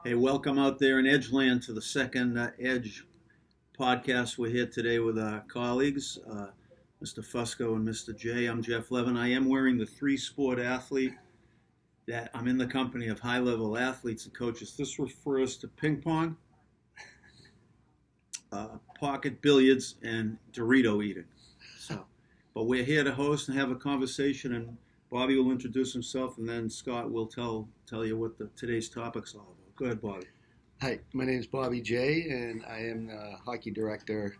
Hey, welcome out there in Edgeland to the second Edge podcast. We're here today with our colleagues, Mr. Fusco and Mr. J. I'm Jeff Levin. I am wearing the three-sport athlete that I'm in the company of high-level athletes and coaches. This refers to ping pong, pocket billiards, and Dorito eating. But we're here to host and have a conversation, and Bobby will introduce himself, and then Scott will tell you what today's topic's all about. Go ahead, Bobby. Hi, my name is Bobby J, and I am the hockey director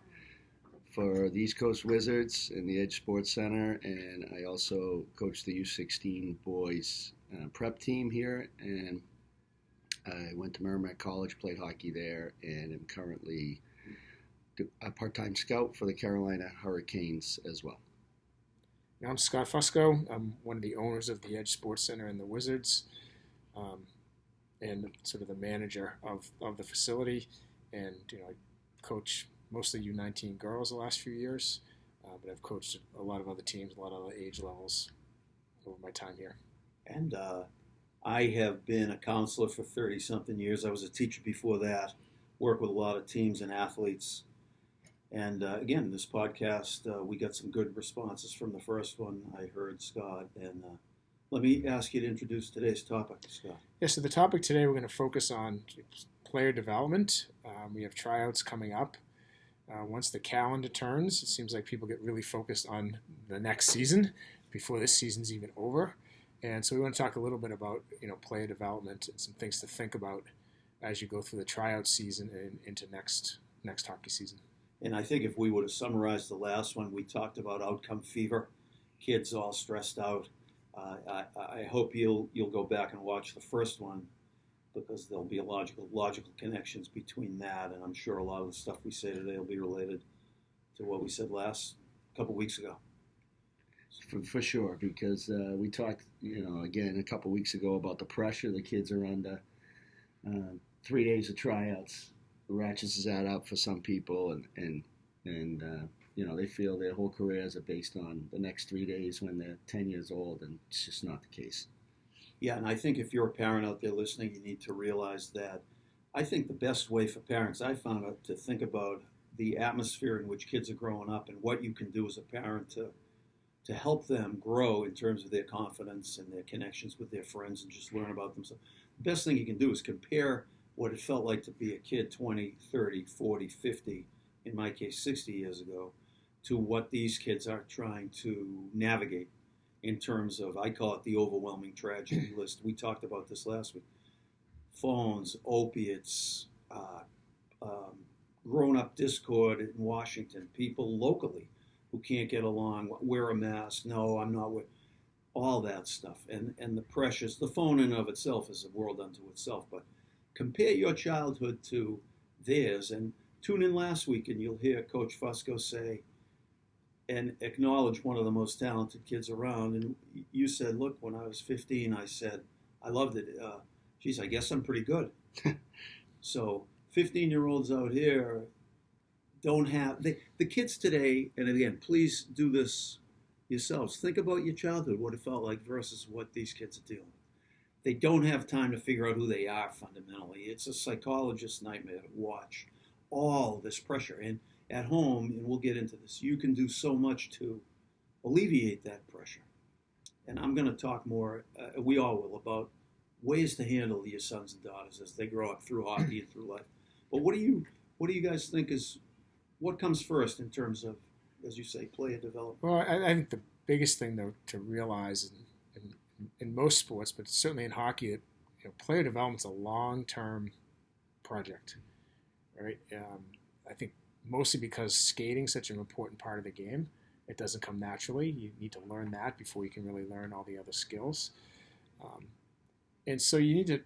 for the East Coast Wizards in the Edge Sports Center, and I also coach the U16 boys prep team here, and I went to Merrimack College, played hockey there, and am currently a part-time scout for the Carolina Hurricanes as well. I'm Scott Fusco. I'm one of the owners of the Edge Sports Center and the Wizards, and sort of the manager of the facility. And I coach mostly U19 girls the last few years, but I've coached a lot of other teams, a lot of other age levels over my time here. And I have been a counselor for 30-something years. I was a teacher before that, worked with a lot of teams and athletes. And again, this podcast, we got some good responses from the first one. I heard Scott. And let me ask you to introduce today's topic, Scott. Yeah, so the topic today, we're going to focus on player development. We have tryouts coming up. Once the calendar turns, it seems like people get really focused on the next season before this season's even over. And so we want to talk a little bit about player development and some things to think about as you go through the tryout season and into next hockey season. And I think if we would have summarized the last one, we talked about outcome fever, kids all stressed out. I hope you'll go back and watch the first one, because there'll be logical connections between that, and I'm sure a lot of the stuff we say today will be related to what we said last couple weeks ago. For sure, because we talked, again a couple weeks ago about the pressure the kids are under. 3 days of tryouts ratchets that up for some people, and they feel their whole careers are based on the next 3 days when they're 10 years old, and it's just not the case. Yeah, and I think if you're a parent out there listening, you need to realize that I think the best way for parents, I found out, to think about the atmosphere in which kids are growing up and what you can do as a parent to help them grow in terms of their confidence and their connections with their friends and just learn about themselves. The best thing you can do is compare what it felt like to be a kid 20, 30, 40, 50, in my case 60 years ago, to what these kids are trying to navigate in terms of, I call it the overwhelming tragedy list. We talked about this last week. Phones, opiates, grown-up discord in Washington, people locally who can't get along, wear a mask, no, I'm not with, all that stuff. And the pressures, the phone in and of itself is a world unto itself, but compare your childhood to theirs, and tune in last week and you'll hear Coach Fusco say and acknowledge one of the most talented kids around. And you said, look, when I was 15, I said, I loved it. Geez, I guess I'm pretty good. So 15-year-olds out here don't have, the kids today, and again, please do this yourselves. Think about your childhood, what it felt like versus what these kids are dealing with. They don't have time to figure out who they are fundamentally. It's a psychologist's nightmare to watch all this pressure. And at home, and we'll get into this, you can do so much to alleviate that pressure. And I'm going to talk more, we all will, about ways to handle your sons and daughters as they grow up through hockey and through life. But what do you guys think is, what comes first in terms of, as you say, player development? Well, I think the biggest thing, though, to realize in most sports, but certainly in hockey, that player development's a long-term project, right? I think mostly because skating's such an important part of the game. It doesn't come naturally. You need to learn that before you can really learn all the other skills. And so you need to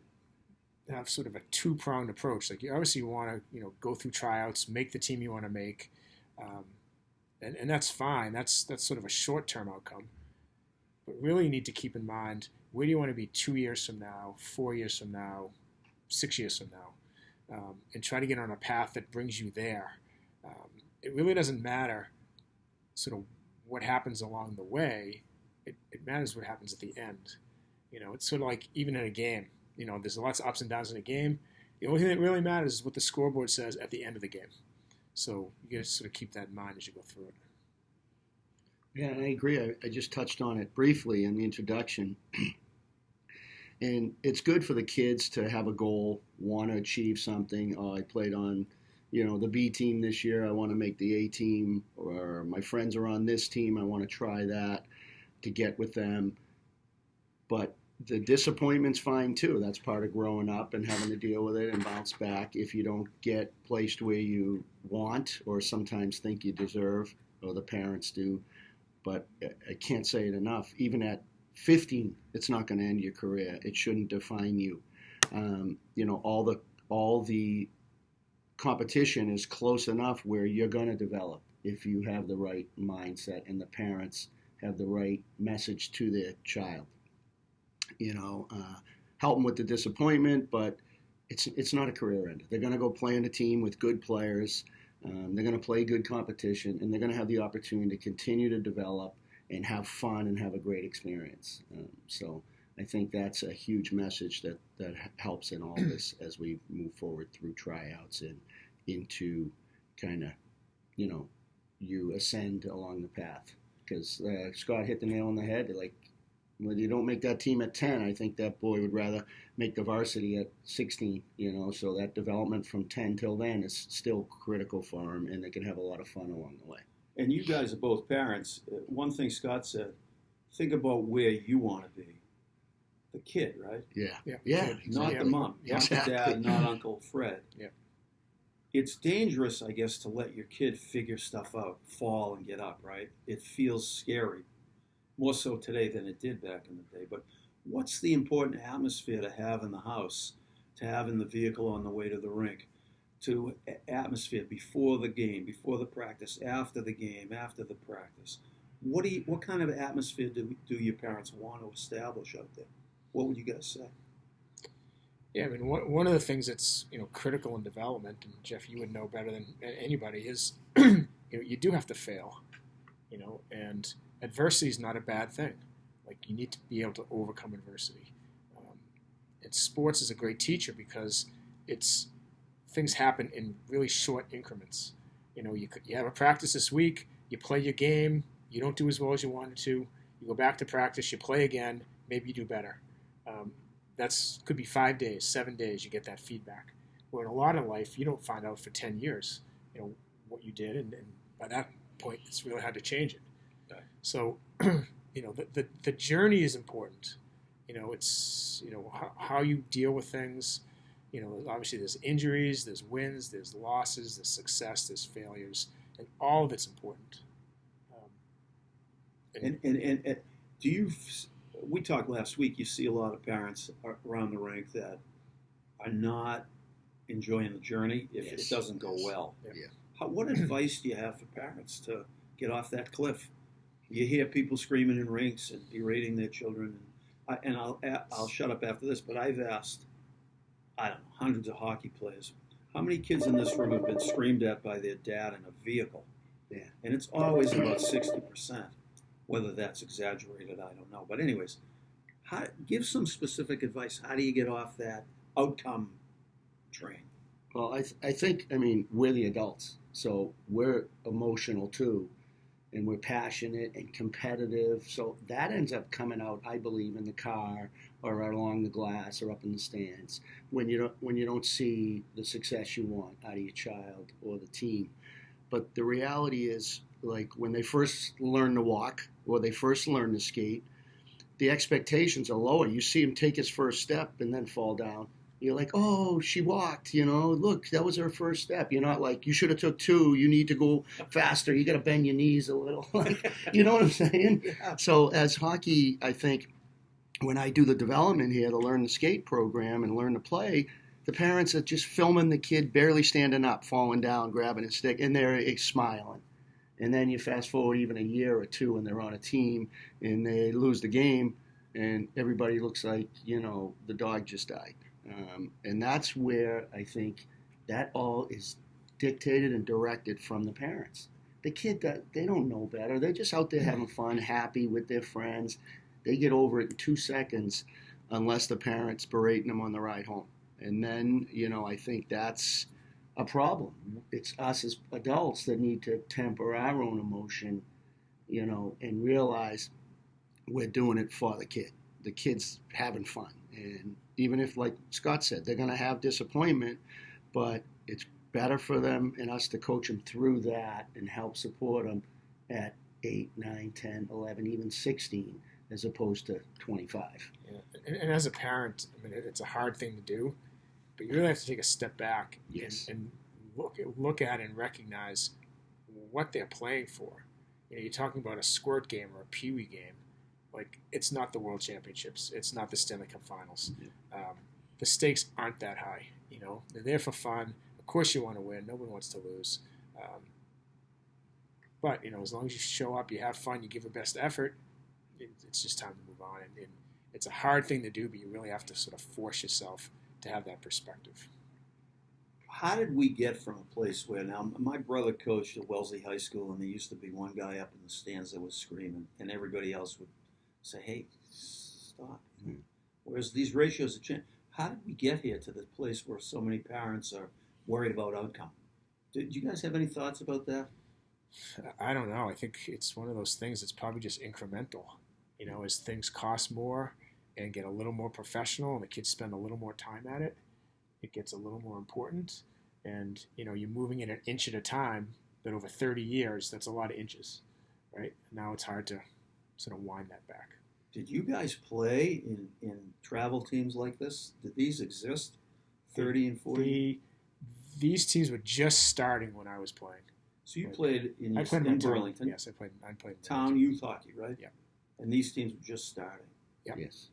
have sort of a two-pronged approach. Like, you obviously want to go through tryouts, make the team you want to make, and that's fine. That's sort of a short-term outcome. But really, you need to keep in mind, where do you want to be 2 years from now, 4 years from now, 6 years from now, and try to get on a path that brings you there. It really doesn't matter sort of what happens along the way. It matters what happens at the end. It's sort of like even in a game. There's lots of ups and downs in a game. The only thing that really matters is what the scoreboard says at the end of the game. So you got to sort of keep that in mind as you go through it. Yeah, and I agree. I just touched on it briefly in the introduction. And it's good for the kids to have a goal, want to achieve something. Oh, I played on, the B team this year. I want to make the A team. Or my friends are on this team. I want to try that to get with them. But the disappointment's fine too. That's part of growing up and having to deal with it and bounce back if you don't get placed where you want or sometimes think you deserve, or the parents do. But I can't say it enough. Even at 15, it's not going to end your career. It shouldn't define you. All the competition is close enough where you're going to develop if you have the right mindset and the parents have the right message to their child. Help them with the disappointment, but it's not a career ender. They're going to go play in a team with good players. They're going to play good competition, and they're going to have the opportunity to continue to develop and have fun and have a great experience. So I think that's a huge message that helps in all this as we move forward through tryouts and into kind of, you ascend along the path. Because Scott hit the nail on the head. Like, when you don't make that team at 10, I think that boy would rather make the varsity at 16, so that development from 10 till then is still critical for him, and they can have a lot of fun along the way. And you guys are both parents. One thing Scott said, think about where you want to be. The kid, right? Yeah. Not the mom, not the dad, not Uncle Fred. Yeah. It's dangerous, I guess, to let your kid figure stuff out, fall and get up, right? It feels scary. More so today than it did back in the day. But what's the important atmosphere to have in the house, to have in the vehicle on the way to the rink, to atmosphere before the game, before the practice, after the game, after the practice? What kind of atmosphere do your parents want to establish out there? What would you guys say? Yeah, I mean, one of the things that's critical in development, and Jeff, you would know better than anybody, is you do have to fail, and adversity is not a bad thing. Like, you need to be able to overcome adversity. And sports is a great teacher because things happen in really short increments. You have a practice this week, you play your game, you don't do as well as you wanted to, you go back to practice, you play again, maybe you do better. Could be 5 days, 7 days, you get that feedback. Well, in a lot of life, you don't find out for 10 years, what you did, and by that point, it's really hard to change it. Okay. So, the journey is important. It's how you deal with things. Obviously there's injuries, there's wins, there's losses, there's success, there's failures, and all of it's important. And do you? We talked last week. You see a lot of parents around the rink that are not enjoying the journey if it doesn't go well. Yeah. What advice do you have for parents to get off that cliff? You hear people screaming in rinks and berating their children, and I'll shut up after this. But I've asked, I don't know, hundreds of hockey players, how many kids in this room have been screamed at by their dad in a vehicle? Yeah. And it's always about 60%. Whether that's exaggerated, I don't know. But anyways, give some specific advice. How do you get off that outcome train? Well, I think, we're the adults, so we're emotional too, and we're passionate and competitive. So that ends up coming out, I believe, in the car or right along the glass or up in the stands when you don't see the success you want out of your child or the team. But the reality is, like, when they first learn to walk or they first learn to skate, the expectations are lower. You see him take his first step and then fall down. You're like, oh, she walked, look, that was her first step. You're not like, you should have took 2. You need to go faster. You got to bend your knees a little. You know what I'm saying? Yeah. So as hockey, I think when I do the development here to learn the skate program and learn to play, the parents are just filming the kid barely standing up, falling down, grabbing a stick, and they're smiling. And then you fast forward even a year or 2 and they're on a team and they lose the game and everybody looks like, the dog just died. And that's where I think that all is dictated and directed from the parents. The kid, they don't know better. They're just out there having fun, happy with their friends. They get over it in 2 seconds unless the parent's berating them on the ride home. And then, I think that's a problem. It's us as adults that need to temper our own emotion, and realize we're doing it for the kid. The kid's having fun. And even if, like Scott said, they're going to have disappointment, but it's better for them and us to coach them through that and help support them at 8, 9, 10, 11, even 16, as opposed to 25. Yeah. And as a parent, I mean, it's a hard thing to do, but you really have to take a step back Yes. and look at and recognize what they're playing for. You're talking about a squirt game or a peewee game. Like, it's not the World Championships. It's not the Stanley Cup Finals. The stakes aren't that high. They're there for fun. Of course you want to win. No one wants to lose. But, as long as you show up, you have fun, you give your best effort, it's just time to move on. And it's a hard thing to do, but you really have to sort of force yourself to have that perspective. How did we get from a place where now my brother coached at Wellesley High School, and there used to be one guy up in the stands that was screaming, and everybody else would say, "Hey, stop." Mm-hmm. Whereas these ratios have changed. How did we get here to this place where so many parents are worried about outcome? Did you guys have any thoughts about that? I don't know. I think it's one of those things that's probably just incremental. As things cost more and get a little more professional and the kids spend a little more time at it, it gets a little more important. And, you're moving it an inch at a time, but over 30 years, that's a lot of inches, right? Now it's hard to sort of wind that back. Did you guys play in travel teams like this? Did these exist 30 and 40? These teams were just starting when I was playing. So you played in Burlington. Burlington? Yes, I played in town youth hockey, right? Yeah. And these teams were just starting. Yeah. Yes.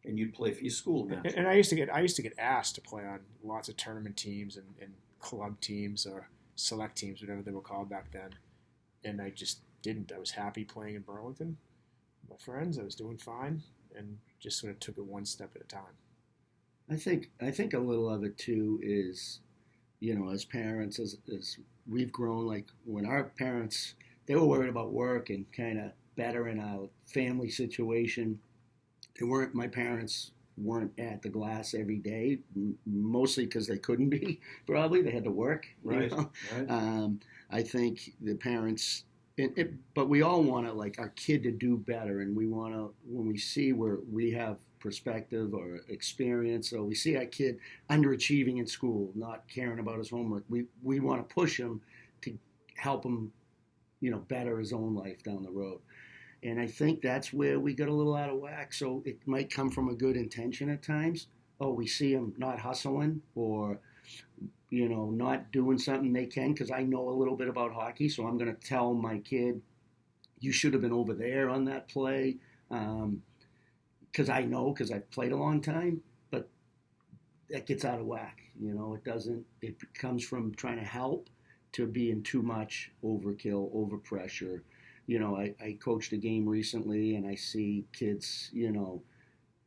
And you'd play for your school now. And I used to get asked to play on lots of tournament teams and club teams or select teams, whatever they were called back then. And I just didn't. I was happy playing in Burlington. My friends, I was doing fine, and just sort of took it one step at a time. I think a little of it too is, as parents, as we've grown, like when our parents, they were worried about work and kind of bettering our family situation. My parents weren't at the glass every day, mostly because they couldn't be, probably. They had to work. Right. Right. I think the parents, but we all want our kid to do better, and we want to, when we see where we have perspective or experience, or we see our kid underachieving in school, not caring about his homework, we want to push him to help him, better his own life down the road. And I think that's where we got a little out of whack. So it might come from a good intention at times. Oh, we see him not hustling or, not doing something they can, because I know a little bit about hockey. So I'm going to tell my kid, you should have been over there on that play. Because I know, because I've played a long time. But that gets out of whack. It comes from trying to help to being too much overkill, overpressure. I coached a game recently, and I see kids,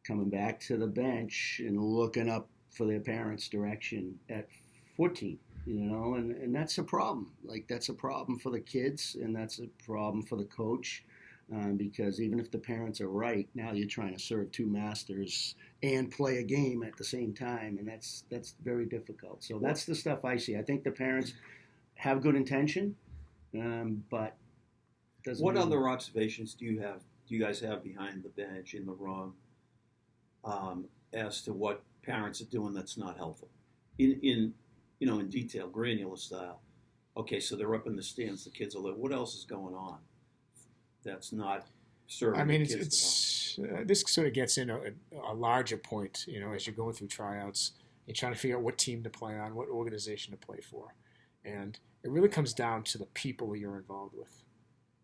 coming back to the bench and looking up for their parents' direction at 14, and that's a problem. That's a problem for the kids, and that's a problem for the coach, because even if the parents are right, now you're trying to serve two masters and play a game at the same time, and that's very difficult. So that's the stuff I see. I think the parents have good intention, but what other observations do you guys have behind the bench in the room as to what parents are doing that's not helpful in detail, granular style? Okay, so they're up in the stands, the kids are there. What else is going on that's not serving? I mean, the kids this sort of gets in a larger point. As you're going through tryouts, you're trying to figure out what team to play on, what organization to play for, and it really comes down to the people you're involved with.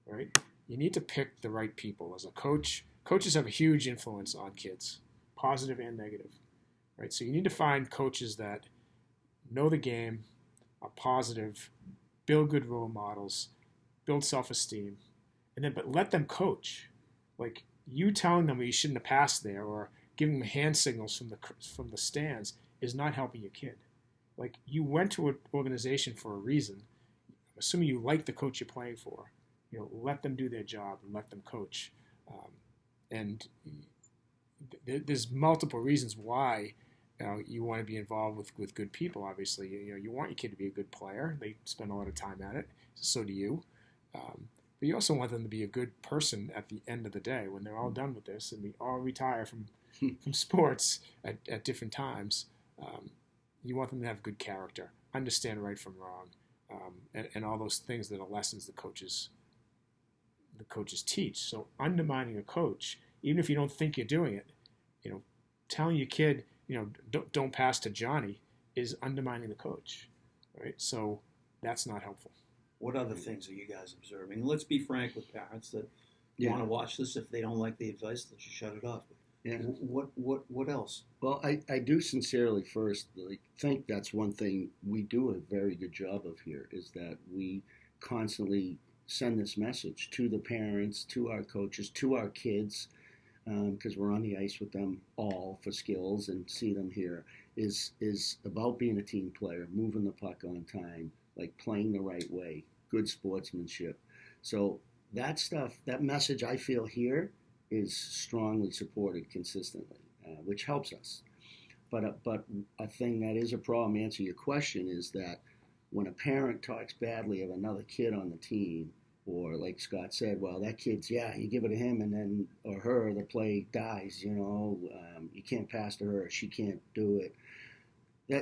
Right? You need to pick the right people. As a coach, coaches have a huge influence on kids, positive and negative. Right? So you need to find coaches that know the game, are positive, build good role models, build self-esteem, but let them coach. Like, you telling them you shouldn't have passed there or giving them hand signals from the stands is not helping your kid. Like, you went to an organization for a reason. Assuming you like the coach you're playing for. Let them do their job and let them coach. And there's multiple reasons why You want to be involved with good people, obviously. You want your kid to be a good player. They spend a lot of time at it. So do you. But you also want them to be a good person at the end of the day when they're all done with this and we all retire from sports at different times. You want them to have good character, understand right from wrong, and all those things that are lessons the coaches teach. So undermining a coach, even if you don't think you're doing it, telling your kid, don't pass to Johnny is undermining the coach, right? So that's not helpful. What other things are you guys observing? Let's be frank with parents that want to watch this. If they don't like the advice, they should shut it off. Yeah. What else? Well, I do sincerely first think that's one thing we do a very good job of here is that we constantly send this message to the parents, to our coaches, to our kids, because we're on the ice with them all for skills and see them here, is about being a team player, moving the puck on time, like playing the right way, good sportsmanship. So that stuff, that message I feel here is strongly supported consistently, which helps us. But a thing that is a problem, answer your question, is that when a parent talks badly of another kid on the team, or like Scott said, well, that kid's, you give it to him and then, or her, the play dies, you can't pass to her, she can't do it.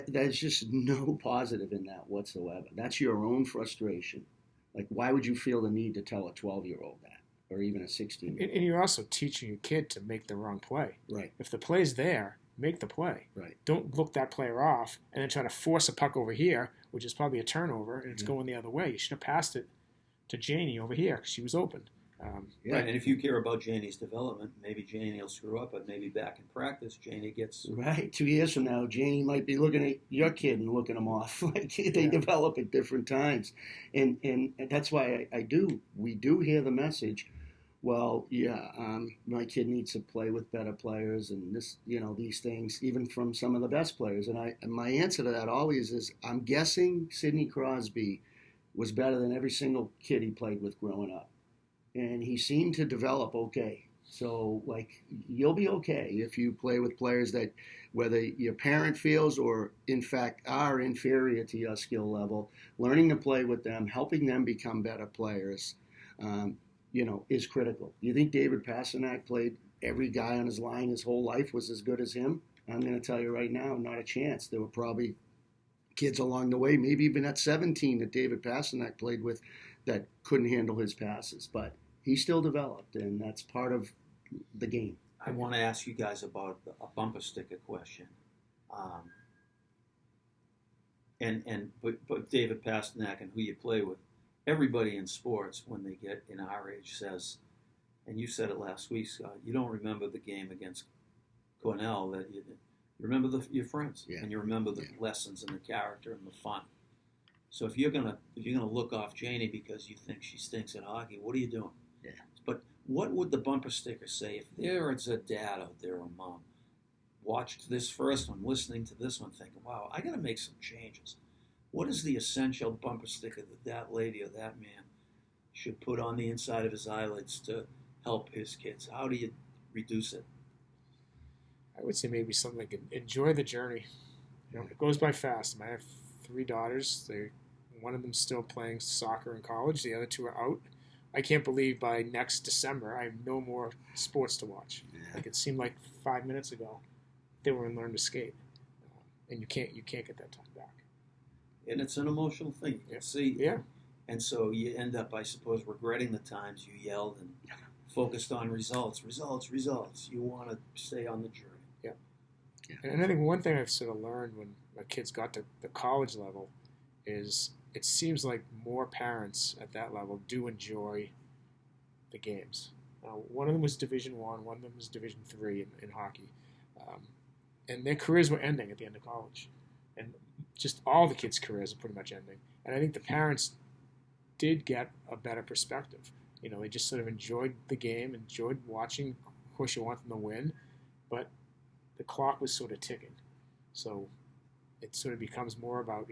There's just no positive in that whatsoever. That's your own frustration. Like, why would you feel the need to tell a 12-year-old that? Or even a 16-year-old. And you're also teaching your kid to make the wrong play. Right. If the play's there, make the play. Right. Don't look that player off and then try to force a puck over here, which is probably a turnover, and it's going the other way. You should have passed it to Janie over here because she was open. Right, and if you care about Janie's development, maybe Janie will screw up, but maybe back in practice, Janie gets... Right, 2 years from now, Janie might be looking at your kid and looking them off. Like, they develop at different times. And that's why we do hear the message, well, my kid needs to play with better players and this, these things, even from some of the best players. And my answer to that always is, I'm guessing Sidney Crosby was better than every single kid he played with growing up. And he seemed to develop okay. So, you'll be okay if you play with players that, whether your parent feels or, in fact, are inferior to your skill level, learning to play with them, helping them become better players, is critical. You think David Pastrnak played every guy on his line his whole life was as good as him? I'm going to tell you right now, not a chance. There were probably kids along the way, maybe even at 17 that David Pastrnak played with that couldn't handle his passes. But he still developed, and that's part of the game. I want to ask you guys about a bumper sticker question. But David Pastrnak and who you play with, everybody in sports, when they get in our age, says, and you said it last week, Scott, you don't remember the game against Cornell, that you remember your friends, and you remember the lessons and the character and the fun. So if you're gonna look off Janie because you think she stinks at hockey, what are you doing? Yeah. But what would the bumper sticker say if there is a dad out there or mom watched this first one, listening to this one, thinking, wow, I got to make some changes. What is the essential bumper sticker that lady or that man should put on the inside of his eyelids to help his kids? How do you reduce it? I would say maybe something like enjoy the journey. It goes by fast. I have 3 daughters. One of them's still playing soccer in college. The other 2 are out. I can't believe by next December I have no more sports to watch. Yeah. It seemed like 5 minutes ago they were in Learn to Skate, and you can't get that time back. And it's an emotional thing. You can see. Yeah. And so you end up, I suppose, regretting the times you yelled and focused on results. You want to stay on the journey. Yeah. And I think one thing I've sort of learned when my kids got to the college level is it seems like more parents at that level do enjoy the games. One of them was Division I, one of them was Division III in hockey. And their careers were ending at the end of college. And just all the kids' careers are pretty much ending. And I think the parents did get a better perspective. They just sort of enjoyed the game, enjoyed watching. Of course, you want them to win, but the clock was sort of ticking. So it sort of becomes more about,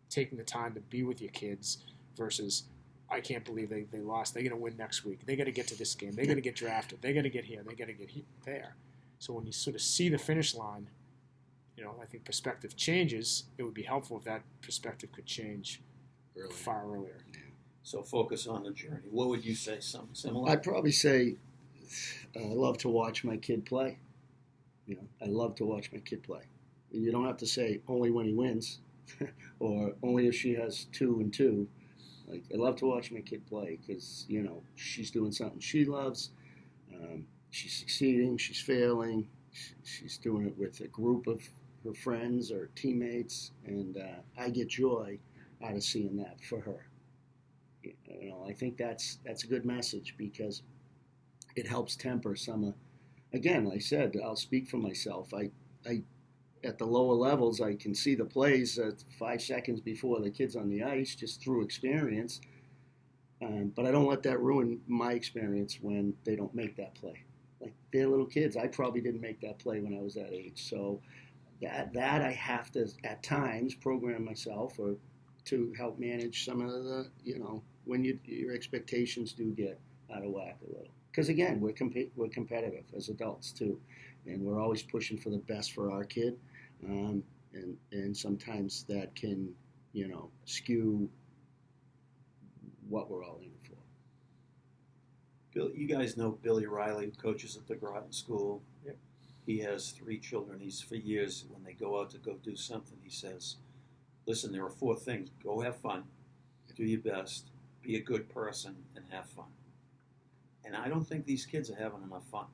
taking the time to be with your kids versus, I can't believe they lost. They're going to win next week. They got to get to this game. They got to get drafted. They got to get here. They got to get there. So when you sort of see the finish line, I think perspective changes. It would be helpful if that perspective could change Early. far earlier. So focus on the journey. What would you say? Something similar? I'd probably say I love to watch my kid play. I love to watch my kid play. You don't have to say only when he wins, or only if she has 2 and 2. Like, I love to watch my kid play because she's doing something she loves. She's succeeding. She's failing. She's doing it with a group of her friends or teammates, and I get joy out of seeing that for her. I think that's a good message because it helps temper some. Again, like I said, I'll speak for myself. I at the lower levels, I can see the plays 5 seconds before the kid's on the ice, just through experience. But I don't let that ruin my experience when they don't make that play. Like, they're little kids. I probably didn't make that play when I was that age. So that I have to, at times, program myself or to help manage some of the, when your expectations do get out of whack a little. Because, again, we're competitive as adults, too. And we're always pushing for the best for our kid. And sometimes that can, skew what we're all in for. Bill, you guys know Billy Riley, who coaches at the Groton School. Yep. He has 3 children. He's, for years, when they go out to go do something, he says, listen, there are 4 things. Go have fun, do your best, be a good person, and have fun. And I don't think these kids are having enough fun,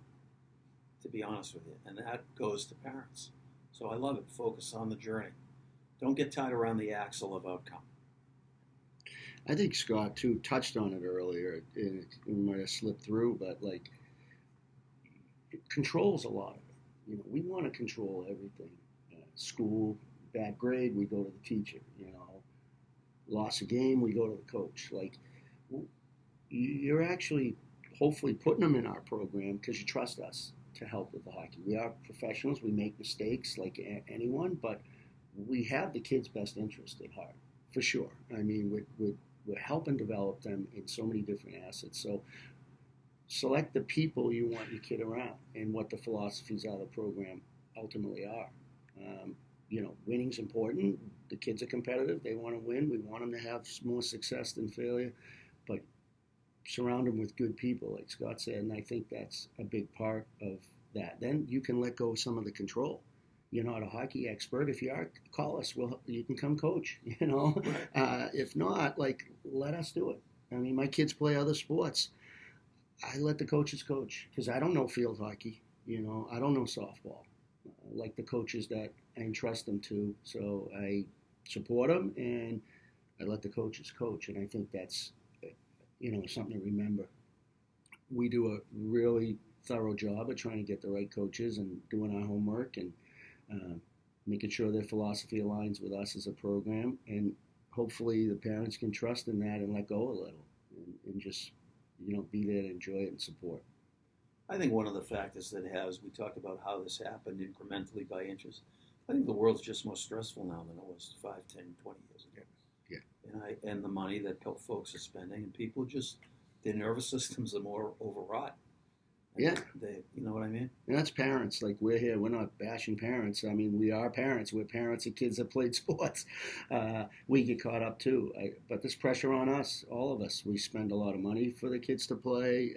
to be honest with you. And that goes to parents. So I love it. Focus on the journey. Don't get tied around the axle of outcome. I think Scott, too, touched on it earlier. It might have slipped through, but, it controls a lot of it. We want to control everything. School, bad grade, we go to the teacher. Lost a game, we go to the coach. You're actually hopefully putting them in our program because you trust us to help with the hockey. We are professionals. We make mistakes like anyone, but we have the kids' best interest at heart, for sure. I mean, we're helping develop them in so many different assets. So select the people you want your kid around and what the philosophies of the program ultimately are. Winning's important. The kids are competitive. They want to win. We want them to have more success than failure. But surround them with good people, like Scott said, and I think that's a big part of that. Then you can let go of some of the control. You're not a hockey expert. If you are, call us. You can come coach, If not, let us do it. I mean, my kids play other sports. I let the coaches coach because I don't know field hockey. I don't know softball. Like the coaches that I entrust them to. So I support them and I let the coaches coach. And I think that's, something to remember. We do a really thorough job of trying to get the right coaches and doing our homework and making sure their philosophy aligns with us as a program. And hopefully the parents can trust in that and let go a little and just, be there to enjoy it and support. I think one of the factors that we talked about how this happened incrementally by inches. I think the world's just more stressful now than it was 5, 10, 20 years ago. Yeah. And the money that folks are spending, and people their nervous systems are more overwrought. Yeah. You know what I mean? And that's parents. We're here. We're not bashing parents. I mean, we are parents. We're parents of kids that played sports. We get caught up too. But there's pressure on us, all of us. We spend a lot of money for the kids to play.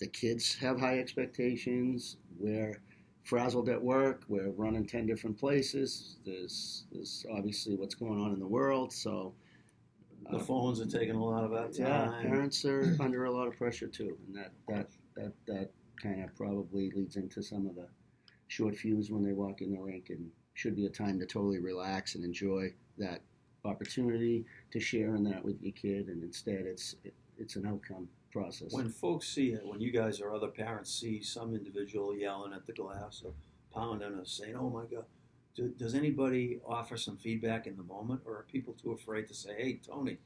The kids have high expectations. We're frazzled at work. We're running 10 different places. There's obviously what's going on in the world. So the phones are taking a lot of our time. Yeah, parents are under a lot of pressure too, and that kind of probably leads into some of the short fuse when they walk in the rink, and should be a time to totally relax and enjoy that opportunity to share in that with your kid, and instead it's an outcome process. When folks see it, when you guys or other parents see some individual yelling at the glass or pounding or saying, oh my God, does anybody offer some feedback in the moment, or are people too afraid to say, hey, Tony,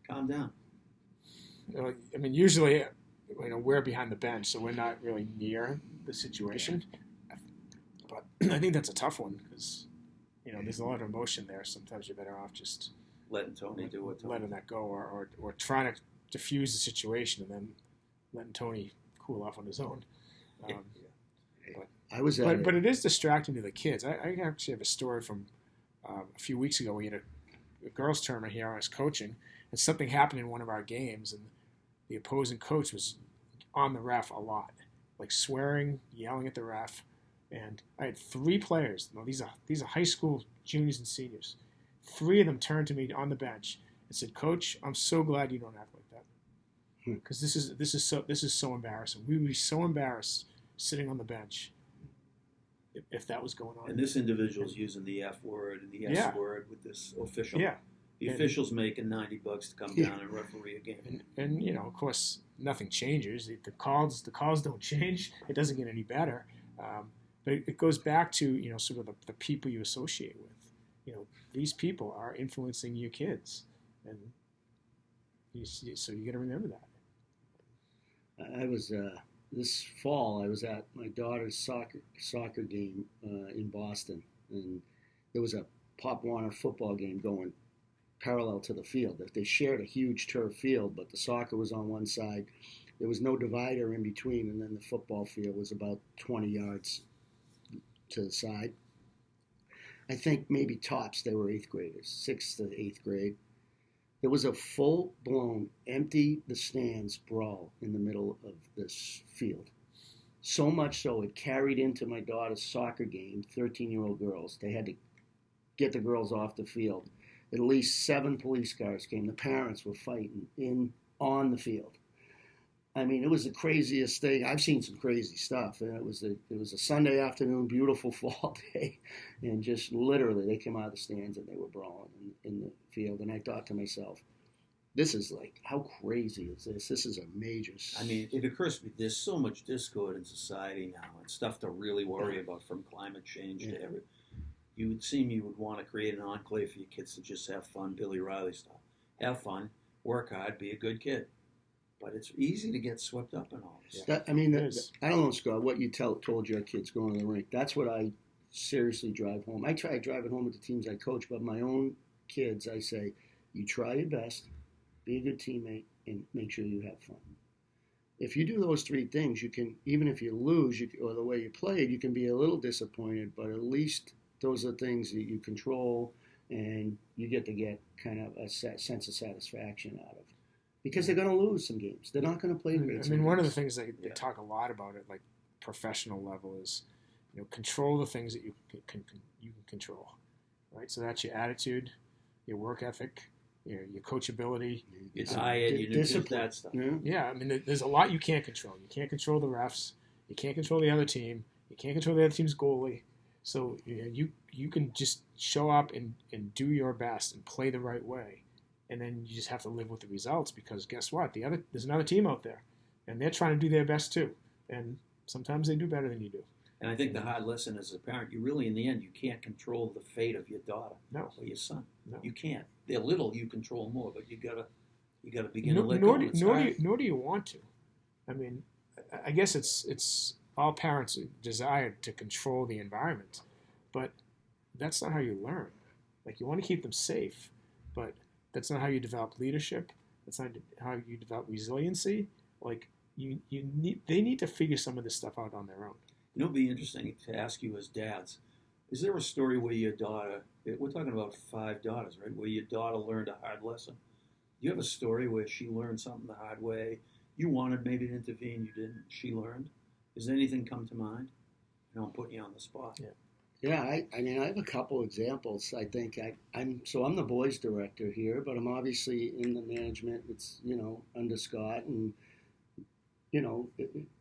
calm down? I mean, usually, we're behind the bench, so we're not really near the situation. But I think that's a tough one because, there's a lot of emotion there. Sometimes you're better off just letting Tony do it. Letting that go, or trying to diffuse the situation and then letting Tony cool off on his own. I was at But it is distracting to the kids. I actually have a story from a few weeks ago. We had a girls' tournament here. I was coaching, and something happened in one of our games, and the opposing coach was on the ref a lot, like swearing, yelling at the ref. And I had 3 players. No, these are high school juniors and seniors. 3 of them turned to me on the bench and said, "Coach, I'm so glad you don't act like that, because this is so embarrassing. We would be so embarrassed sitting on the bench if that was going on." And this individual's using the F word and the S Yeah. word with this official. Yeah. The And- official's making $90 to come down and referee a game. And of course, nothing changes. The calls don't change. It doesn't get any better. But it goes back to sort of the people you associate with. These people are influencing your kids, and so you got to remember that. I was this fall. I was at my daughter's soccer game in Boston, and there was a Pop Warner football game going parallel to the field. They shared a huge turf field, but the soccer was on one side. There was no divider in between, and then the football field was about 20 yards to the side. I think maybe tops they were 8th graders, 6th to 8th grade. There was a full-blown, empty the stands brawl in the middle of this field. So much so it carried into my daughter's soccer game, 13-year-old girls. They had to get the girls off the field. At least 7 police cars came. The parents were fighting on the field. I mean, it was the craziest thing. I've seen some crazy stuff, and it was a Sunday afternoon, beautiful fall day, and just literally they came out of the stands and they were brawling in the field. And I thought to myself, this is like, how crazy is this? This is a major. I mean, it occurs to me there's so much discord in society now and stuff to really worry about, from climate change to everything. You would want to create an enclave for your kids to just have fun, Billy Riley style. Have fun, work hard, be a good kid. But it's easy to get swept up in all this. I don't know, Scott, what you told your kids going to the rink. That's what I seriously drive home. I try driving home with the teams I coach, but my own kids, I say, you try your best, be a good teammate, and make sure you have fun. If you do those 3 things, you can, even if you lose or the way you played, you can be a little disappointed, but at least those are things that you control and you get kind of a sense of satisfaction out of. Because they're going to lose some games. They're not going to play great. I mean, one of the things they talk a lot about at like professional level is, control the things that you can control, right? So that's your attitude, your work ethic, your coachability, your diet, your discipline, that stuff. Yeah, I mean, there's a lot you can't control. You can't control the refs. You can't control the other team. You can't control the other team's goalie. So you can just show up and do your best and play the right way. And then you just have to live with the results, because guess what? There's another team out there, and they're trying to do their best too. And sometimes they do better than you do. And I think the hard lesson as a parent, you really, in the end, you can't control the fate of your daughter or your son. No. You can't. They're little, you control more, but you gotta begin to let nor go. Nor do you want to. I mean, I guess it's all parents' desire to control the environment, but that's not how you learn. Like, you want to keep them safe, but that's not how you develop leadership. That's not how you develop resiliency. Like, they need to figure some of this stuff out on their own. It'd be interesting to ask you as dads, is there a story where your daughter, we're talking about 5 daughters, right, where your daughter learned a hard lesson? Do you have a story where she learned something the hard way? You wanted maybe to intervene, you didn't, she learned? Does anything come to mind? I'm putting you on the spot. Yeah, I mean, I have a couple examples. I think I'm the boys director here, but I'm obviously in the management. It's, under Scott, and,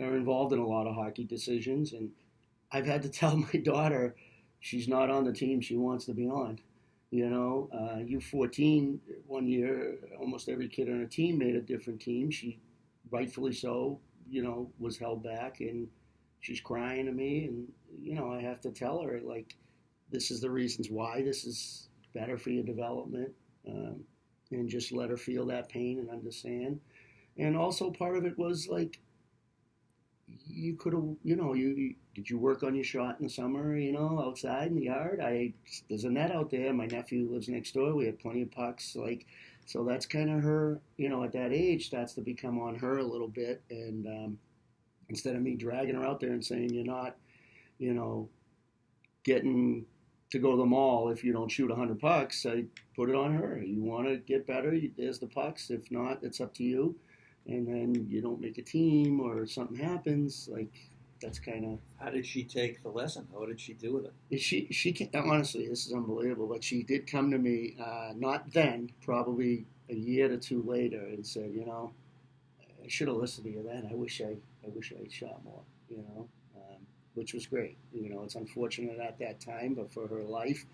are involved in a lot of hockey decisions. And I've had to tell my daughter she's not on the team she wants to be on. U14, one year, almost every kid on a team made a different team. She, rightfully so, was held back, and she's crying to me, and, I have to tell her, like, this is the reasons why this is better for your development, and just let her feel that pain and understand. And also part of it was, like, you could have, did you work on your shot in the summer, outside in the yard? There's a net out there. My nephew lives next door. We had plenty of pucks, like, so that's kind of her, at that age, starts to become on her a little bit. And instead of me dragging her out there and saying, you're not you know, getting to go to the mall if you don't shoot 100 pucks, I put it on her. You want to get better, there's the pucks. If not, it's up to you. And then you don't make a team or something happens, like that's kind of. How did she take the lesson? How did she do with it? She can, honestly, this is unbelievable, but she did come to me, not then, probably a year or two later, and said, you know, I should have listened to you then. I wish I shot more, you know, which was great. You know, it's unfortunate at that time, but for her life,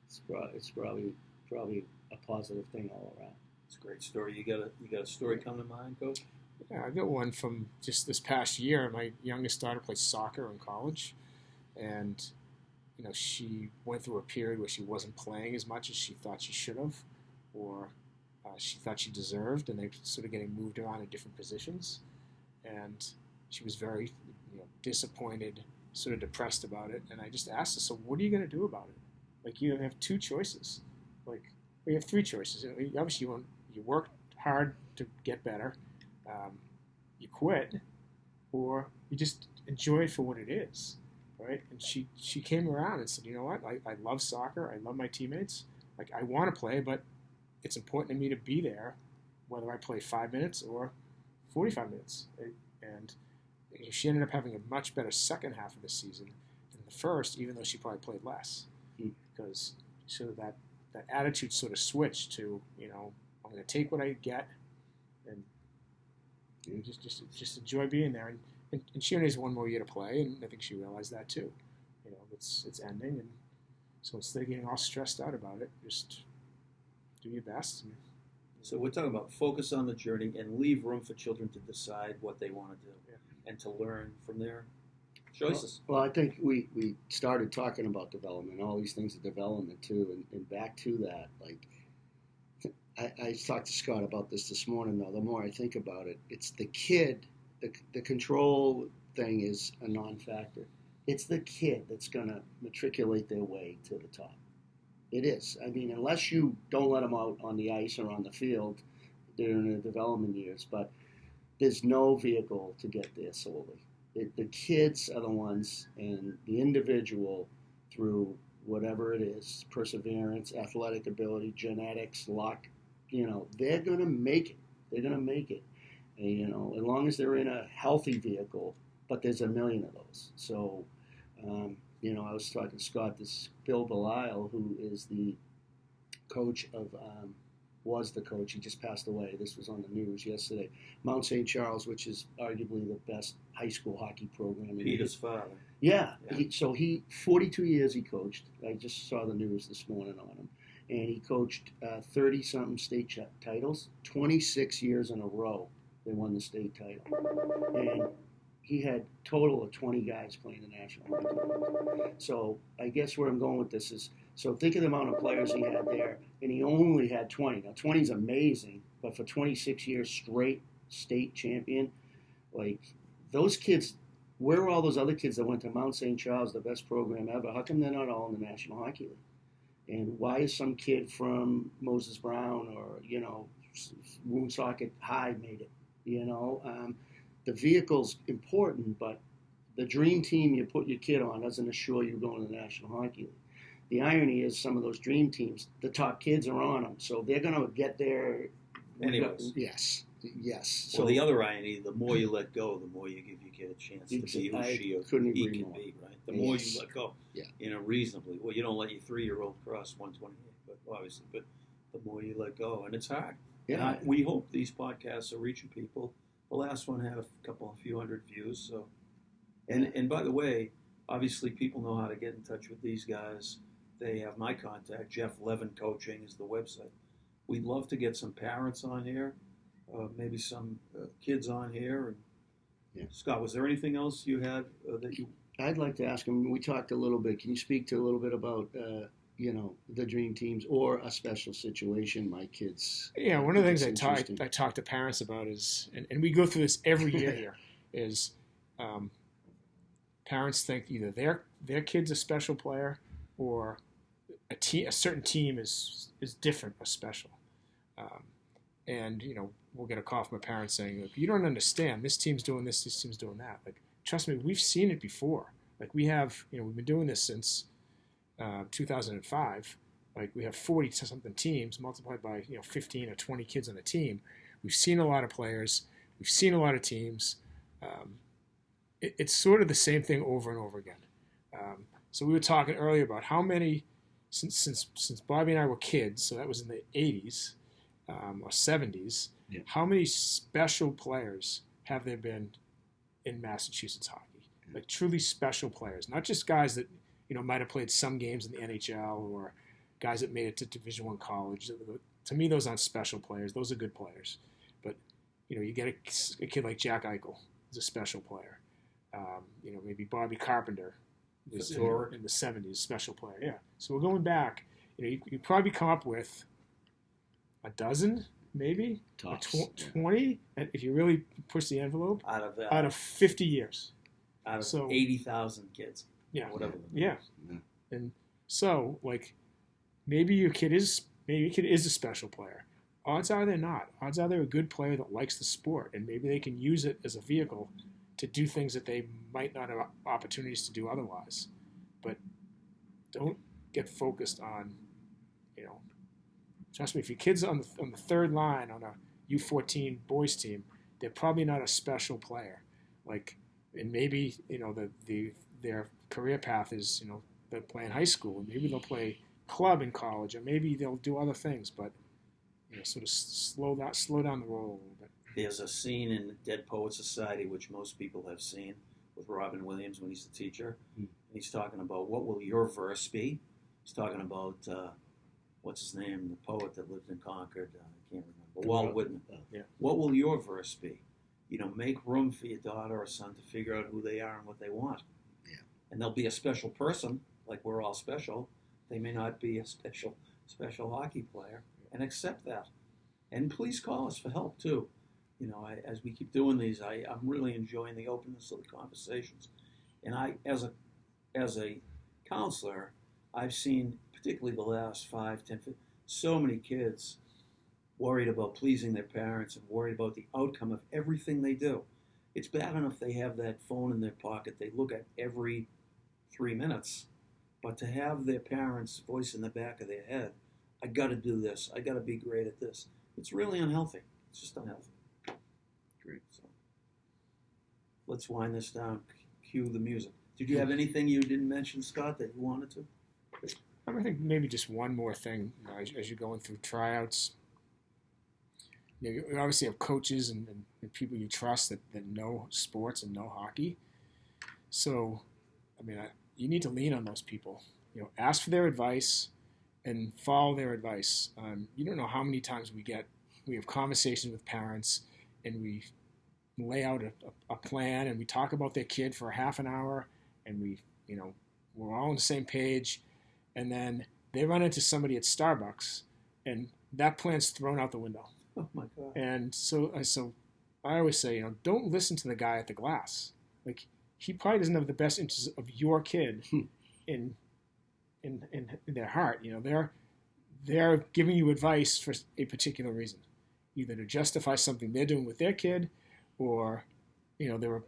it's probably a positive thing all around. It's a great story. You got a story come to mind, Coach? Yeah, I got one from just this past year. My youngest daughter plays soccer in college, and you know she went through a period where she wasn't playing as much as she thought she should have, or she thought she deserved, and they were sort of getting moved around in different positions, and she was very disappointed, sort of depressed about it. And I just asked her, so what are you going to do about it? Like, you have two choices. Like, we have three choices. Obviously, you work hard to get better, you quit, or you just enjoy it for what it is, right? And she came around and said, you know what? I love soccer. I love my teammates. Like, I want to play, but it's important to me to be there, whether I play 5 minutes or 45 minutes. And she ended up having a much better second half of the season than the first, even though she probably played less, because sort of that attitude sort of switched to, you know, I'm going to take what I get and just enjoy being there. And she only has one more year to play, and I think she realized that too. You know, it's ending, and so instead of getting all stressed out about it, just do your best. So we're talking about focus on the journey and leave room for children to decide what they want to do and to learn from their choices. Well, I think we started talking about development, all these things of development too, and back to that, like, I talked to Scott about this morning, though. The more I think about it, it's the kid. The control thing is a non-factor. It's the kid that's going to matriculate their way to the top. It is. I mean, unless you don't let them out on the ice or on the field during their development years, but there's no vehicle to get there solely. The kids are the ones, and the individual, through whatever it is, perseverance, athletic ability, genetics, luck, you know, they're going to make it. They're going to make it. And, you know, as long as they're in a healthy vehicle, but there's a million of those. So, you know, I was talking to Scott, this Bill Belisle, who is the coach of, was the coach, he just passed away. This was on the news yesterday. Mount St. Charles, which is arguably the best high school hockey program. Peter's father. Yeah. So 42 years he coached. I just saw the news this morning on him. And he coached 30-something state titles. 26 years in a row they won the state title. And he had a total of 20 guys playing the national hockey. So I guess where I'm going with this is, so think of the amount of players he had there, and he only had 20. Now, 20 is amazing, but for 26 years straight state champion, like, those kids, where are all those other kids that went to Mount St. Charles, the best program ever? How come they're not all in the National Hockey League? And why is some kid from Moses Brown or, you know, Woonsocket High made it? You know, the vehicle's important, but the dream team you put your kid on doesn't assure you going to the National Hockey League. The irony is some of those dream teams, the top kids are on them, so they're going to get there. Anyways. Yes. So Well, the other irony, the more you let go, the more you give your kid a chance to be who she or he can be, right? The more you let go, you know, reasonably. Well, you don't let your 3-year-old cross 128, but obviously, but the more you let go, and it's hard. Yeah. And we hope these podcasts are reaching people. The last one had a few hundred views, so. And by the way, obviously, people know how to get in touch with these guys. They have my contact. Jeff Levin Coaching is the website. We'd love to get some parents on here, maybe some kids on here. And Scott, was there anything else you had that you? I'd like to ask him. We talked a little bit. Can you speak to a little bit about you know, the dream teams or a special situation? My kids. Yeah, one of the things I talk to parents about is, and we go through this every year here, is parents think either their kid's a special player or a certain team is different or special. And, you know, we'll get a call from a parent saying, look, you don't understand. This team's doing this team's doing that. Like, trust me, we've seen it before. Like we have, we've been doing this since 2005. Like we have 40 something teams multiplied by 15 or 20 kids on a team. We've seen a lot of players. We've seen a lot of teams. It's sort of the same thing over and over again. So we were talking earlier about how many, since Bobby and I were kids, so that was in the 80s or 70s, how many special players have there been in Massachusetts hockey? Like truly special players, not just guys that might have played some games in the NHL or guys that made it to Division I college. To me, those aren't special players. Those are good players. But you get a kid like Jack Eichel, who's a special player. Maybe Bobby Carpenter was in the 70s, special player. Yeah. So we're going back. You probably come up with a dozen, maybe, Tops, 20, if you really push the envelope. Out of 50 years. Out of 80,000 kids. Yeah. Whatever. Yeah. And so, like, maybe your kid is a special player. Odds are they're not. Odds are they're a good player that likes the sport, and maybe they can use it as a vehicle to do things that they might not have opportunities to do otherwise. But don't get focused on, trust me, if your kid's on the third line on a U14 boys team, they're probably not a special player. Like, and maybe, their career path is, they're playing high school, and maybe they'll play club in college, or maybe they'll do other things, but sort of slow down the roll a little bit. There's a scene in Dead Poets Society which most people have seen with Robin Williams when he's the teacher. And he's talking about what will your verse be. He's talking about what's his name, the poet that lived in Concord. I can't remember. Walt Whitman. Yeah. What will your verse be? Make room for your daughter or son to figure out who they are and what they want. Yeah. And they'll be a special person, like we're all special. They may not be a special hockey player, and accept that. And please call us for help too. As we keep doing these, I'm really enjoying the openness of the conversations. And I, as a counselor, I've seen, particularly the last 5, 10, 15, so many kids worried about pleasing their parents and worried about the outcome of everything they do. It's bad enough they have that phone in their pocket they look at every 3 minutes, but to have their parents' voice in the back of their head, I got to do this, I got to be great at this. It's really unhealthy. It's just unhealthy. Great. So, let's wind this down. Cue the music. Did you have anything you didn't mention, Scott, that you wanted to? I think maybe just one more thing as you're going through tryouts. You obviously have coaches and people you trust that know sports and know hockey. So, you need to lean on those people. Ask for their advice and follow their advice. You don't know how many times we have conversations with parents and we lay out a plan and we talk about their kid for a half an hour and we're all on the same page, and then they run into somebody at Starbucks and that plan's thrown out the window. Oh my God. And so I always say, don't listen to the guy at the glass. Like, he probably doesn't have the best interests of your kid in their heart. They're giving you advice for a particular reason, either to justify something they're doing with their kid, or they were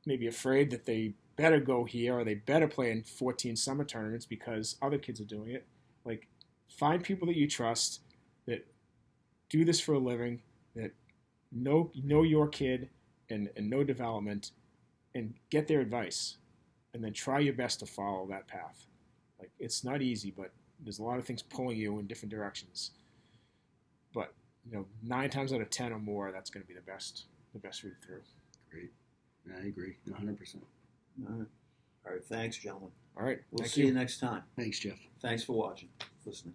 maybe afraid that they better go here or they better play in 14 summer tournaments because other kids are doing it. Like, find people that you trust that do this for a living, that know your kid and know development, and get their advice, and then try your best to follow that path. Like, it's not easy, but there's a lot of things pulling you in different directions. But 9 times out of 10 or more, that's going to be the best route through. Great. I agree, 100%. All right. Thanks, gentlemen. All right. We'll see you next time. Thanks, Jeff. Thanks for watching, listening.